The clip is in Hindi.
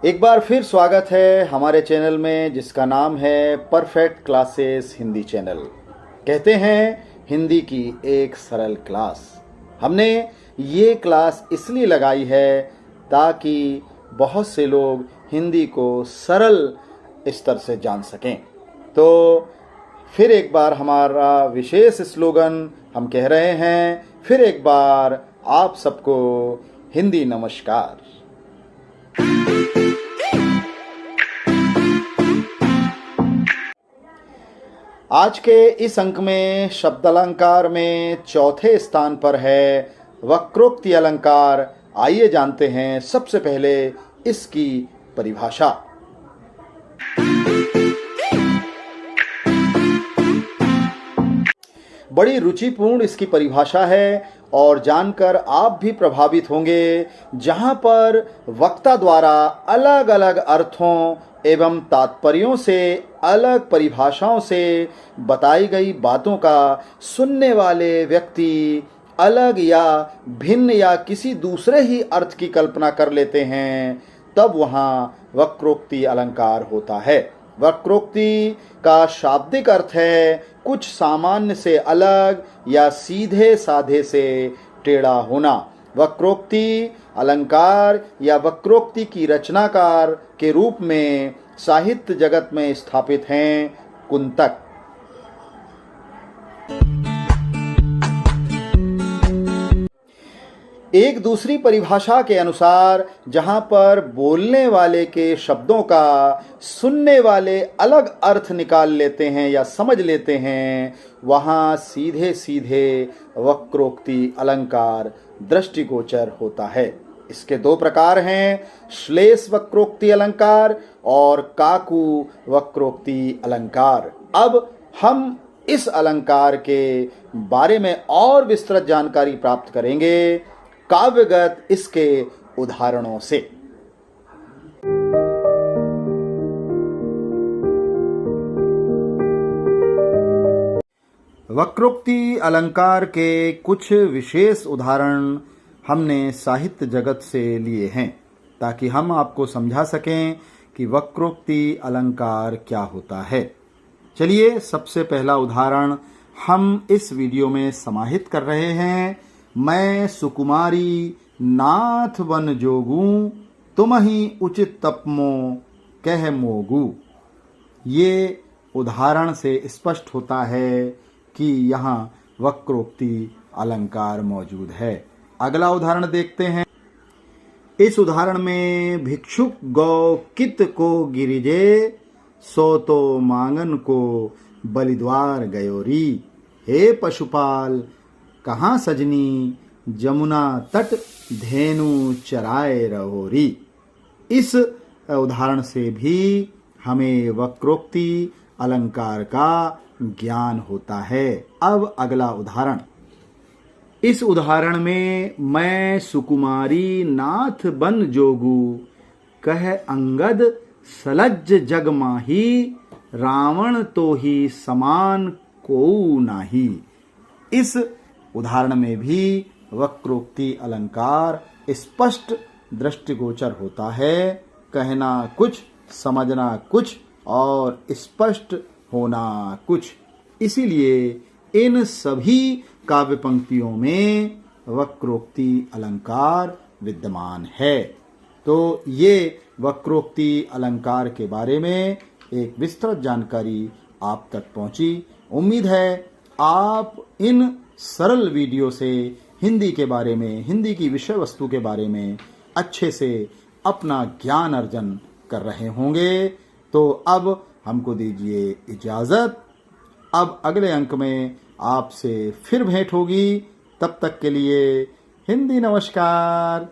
एक बार फिर स्वागत है हमारे चैनल में जिसका नाम है परफेक्ट क्लासेस हिंदी चैनल। कहते हैं हिंदी की एक सरल क्लास। हमने ये क्लास इसलिए लगाई है ताकि बहुत से लोग हिंदी को सरल स्तर से जान सकें। तो फिर एक बार हमारा विशेष स्लोगन हम कह रहे हैं, फिर एक बार आप सबको हिंदी नमस्कार। आज के इस अंक में शब्द अलंकार में चौथे स्थान पर है वक्रोक्ति अलंकार। आइए जानते हैं सबसे पहले इसकी परिभाषा। बड़ी रुचिपूर्ण इसकी परिभाषा है और जानकर आप भी प्रभावित होंगे, जहां पर वक्ता द्वारा अलग अलग अर्थों एवं तात्पर्यों से अलग परिभाषाओं से बताई गई बातों का सुनने वाले व्यक्ति अलग या भिन्न या किसी दूसरे ही अर्थ की कल्पना कर लेते हैं, तब वहाँ वक्रोक्ति अलंकार होता है। वक्रोक्ति का शाब्दिक अर्थ है कुछ सामान्य से अलग या सीधे साधे से टेढ़ा होना। वक्रोक्ति अलंकार या वक्रोक्ति की रचनाकार के रूप में साहित्य जगत में स्थापित हैं कुंतक। एक दूसरी परिभाषा के अनुसार जहां पर बोलने वाले के शब्दों का सुनने वाले अलग अर्थ निकाल लेते हैं या समझ लेते हैं, वहां सीधे सीधे वक्रोक्ति अलंकार दृष्टिगोचर होता है। इसके दो प्रकार हैं, श्लेष वक्रोक्ति अलंकार और काकू वक्रोक्ति अलंकार। अब हम इस अलंकार के बारे में और विस्तृत जानकारी प्राप्त करेंगे काव्यगत इसके उदाहरणों से। वक्रोक्ति अलंकार के कुछ विशेष उदाहरण हमने साहित्य जगत से लिए हैं ताकि हम आपको समझा सकें कि वक्रोक्ति अलंकार क्या होता है। चलिए सबसे पहला उदाहरण हम इस वीडियो में समाहित कर रहे हैं। मैं सुकुमारी नाथ बन जोगू, तुम ही उचित तपमो कह मोगू। ये उदाहरण से स्पष्ट होता है कि यहाँ वक्रोक्ति अलंकार मौजूद है। अगला उदाहरण देखते हैं। इस उदाहरण में भिक्षुक गौ कित को गिरिजे, सो तो मांगन को बलिद्वार गयोरी। हे पशुपाल कहाँ सजनी, जमुना तट धेनु चराए रहोरी। इस उदाहरण से भी हमें वक्रोक्ति अलंकार का ज्ञान होता है। अब अगला उदाहरण। इस उदाहरण में मैं सुकुमारी नाथ बन जोगू, कह अंगद सलज्ज जग माही, रावण तो ही समान कोऊ नाही। इस उदाहरण में भी वक्रोक्ति अलंकार स्पष्ट दृष्टिगोचर होता है। कहना कुछ, समझना कुछ और स्पष्ट होना कुछ। इसीलिए इन सभी काव्य पंक्तियों में वक्रोक्ति अलंकार विद्यमान है। तो ये वक्रोक्ति अलंकार के बारे में एक विस्तृत जानकारी आप तक पहुंची। उम्मीद है आप इन सरल वीडियो से हिंदी के बारे में, हिंदी की विषय वस्तु के बारे में अच्छे से अपना ज्ञान अर्जन कर रहे होंगे। तो अब हमको दीजिए इजाज़त। अब अगले अंक में आपसे फिर भेंट होगी। तब तक के लिए हिंदी नमस्कार।